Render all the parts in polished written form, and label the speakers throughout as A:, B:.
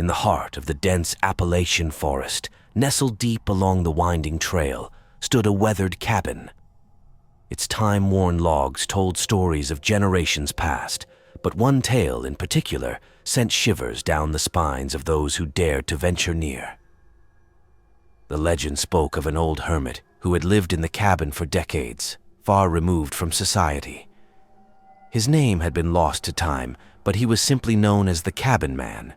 A: In the heart of the dense Appalachian forest, nestled deep along the winding trail, stood a weathered cabin. Its time-worn logs told stories of generations past, but one tale in particular sent shivers down the spines of those who dared to venture near. The legend spoke of an old hermit who had lived in the cabin for decades, far removed from society. His name had been lost to time, but he was simply known as the Cabin Man.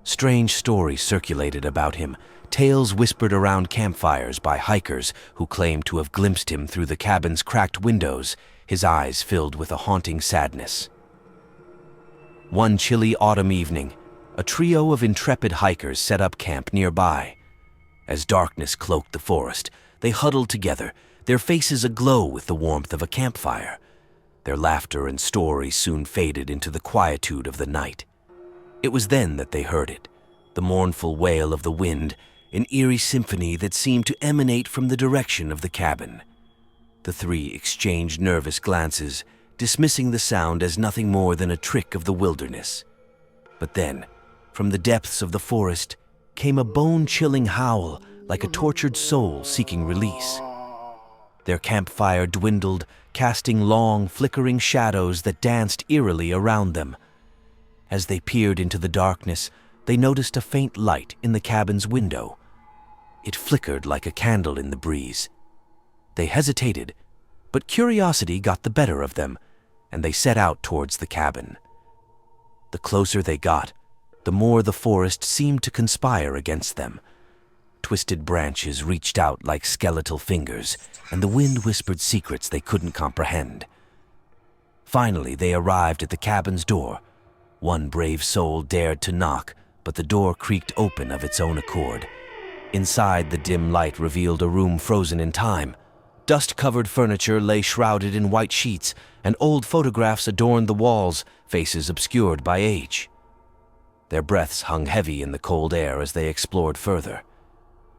A: Strange stories circulated about him, tales whispered around campfires by hikers who claimed to have glimpsed him through the cabin's cracked windows, his eyes filled with a haunting sadness. One chilly autumn evening, a trio of intrepid hikers set up camp nearby. As darkness cloaked the forest, they huddled together, their faces aglow with the warmth of a campfire. Their laughter and stories soon faded into the quietude of the night. It was then that they heard it, the mournful wail of the wind, an eerie symphony that seemed to emanate from the direction of the cabin. The three exchanged nervous glances, dismissing the sound as nothing more than a trick of the wilderness. But then, from the depths of the forest, came a bone-chilling howl like a tortured soul seeking release. Their campfire dwindled, casting long, flickering shadows that danced eerily around them. As they peered into the darkness, they noticed a faint light in the cabin's window. It flickered like a candle in the breeze. They hesitated, but curiosity got the better of them, and they set out towards the cabin. The closer they got, the more the forest seemed to conspire against them. Twisted branches reached out like skeletal fingers, and the wind whispered secrets they couldn't comprehend. Finally, they arrived at the cabin's door. One brave soul dared to knock, but the door creaked open of its own accord. Inside, the dim light revealed a room frozen in time. Dust-covered furniture lay shrouded in white sheets, and old photographs adorned the walls, faces obscured by age. Their breaths hung heavy in the cold air as they explored further.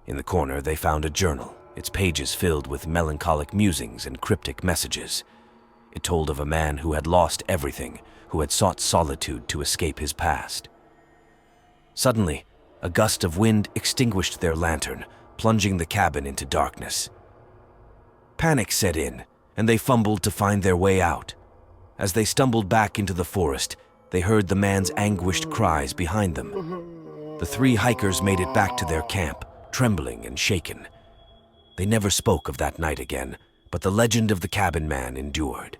A: In the corner, they found a journal, its pages filled with melancholic musings and cryptic messages. It told of a man who had lost everything, who had sought solitude to escape his past. Suddenly, a gust of wind extinguished their lantern, plunging the cabin into darkness. Panic set in, and they fumbled to find their way out. As they stumbled back into the forest, they heard the man's anguished cries behind them. The three hikers made it back to their camp, trembling and shaken. They never spoke of that night again, but the legend of the Cabin Man endured.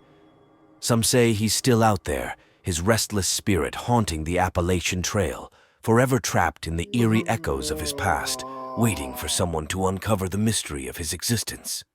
A: Some say he's still out there, his restless spirit haunting the Appalachian Trail, forever trapped in the eerie echoes of his past, waiting for someone to uncover the mystery of his existence.